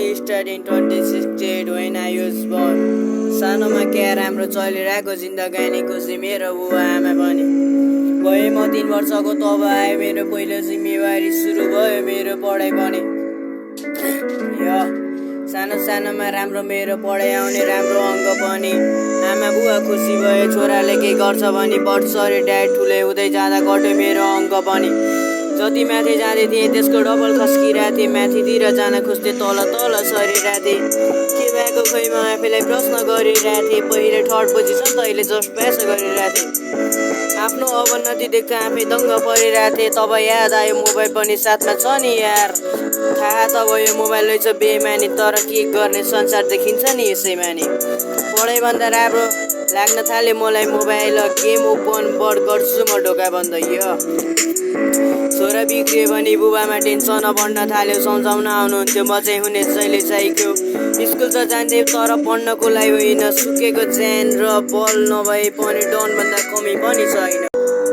He started in 2016 when I was born. सानोमा क्या राम्रो चलिरहेको जिन्दगानी खुसी मेरो बुवा आमा पनि भए म 3 वर्षको तब आयो मेरो पहिलो जिम्मेवारी सुरु भयो मेरो पढाइ पनि सानो सानोमा राम्रो मेरो पढाइ आउने राम्रो अङ्क पनि आमा बुवा खुसी भए छोराले के गर्छ भनी बट सरी ड्याड ठुले हुँदै जाँदा कट्यो मेरो अङ्क पनि जति माथि जाँदै थिएँ त्यसको डबल खस्किरहेको थिएँ माथितिर जान खोज्थेँ तल तल सरिरहेको थिएँ के भएको खोइ म आफैलाई प्रश्न गरिरहेको थिएँ पहिले थर्ड पोजिसन त अहिले जस्ट पास गरिरहेको थिएँ आफ्नो अवनति देख्दा आफै दङ्ग परिरहेको थिएँ तब याद आयो मोबाइल पनि साथमा छ नि यार थाहा त भयो मोबाइल रहेछ बेमानी तर के गर्ने संसार देखिन्छ नि यसैमा नि पढाइभन्दा राम्रो लाग्न थाल्यो मलाई मोबाइल गेम ओपन बढ गर्छु म ढोका बन्द छोरा बिग्रियो भने बुबामा टेन्सन बढ्न थाल्यो सम्झाउन आउनुहुन्थ्यो म चाहिँ हुने जहिले चाहिएको स्कुल त जान्थ्यो तर पढ्नको लागि होइन सुकेको च्यान र बल नभए पनि डनभन्दा कमी पनि छैन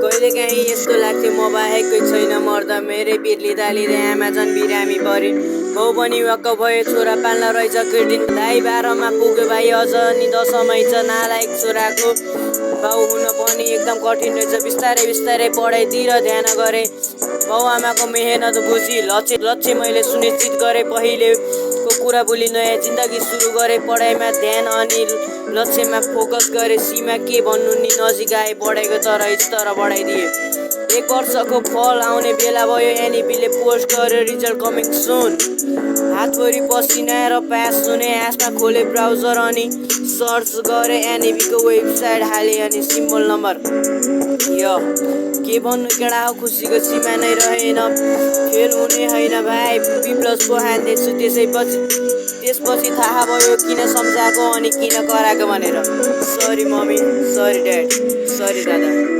कहिलेकाहीँ यस्तो लाग्थ्यो म बाहेकै छैन मर्दा मेरै पेट लिँदा लिँदै आमाजन बिरामी परे बाउ पनि वाक्क भयो छोरा पाल्न रहेछ कृतिन दाइ 12मा पुग्यो भाइ अझ नि 10मै छ नालायक छोराको बाउ हुन पनि एकदम कठिन रहेछ बिस्तारै बिस्तारै पढाइतिर ध्यान गरे बाउ आमाको मेहनत बुझी लक्ष्य मैले सुनिश्चित गरेँ पहिलेको कुरा भुली नयाँ जिन्दगी सुरु गरेँ पढाइमा ध्यान अनि लक्ष्यमा फोकस गरेँ सीमा के भन्नु नि नजिक आए पढाइको तर स्तर बढाइदिए 1 वर्षको फल आउने बेला भयो एनइपीले पोस्ट गर्यो रिजल्ट कमिङ सुन हातभरि पसिना र पास हुने आशमा खोले ब्राउजर अनि सर्च गरे एनइपीको वेबसाइट हाले अनि सिम्बल नम्बर के भन्नु केडा हो खुसीको सीमा नै रहेन फेल हुने होइन भाइ B+ को हान्दैछु त्यसपछि थाहा भयो किन सम्झाएको अनि किन कराएको भनेर sorry mummy sorry dad sorry दादा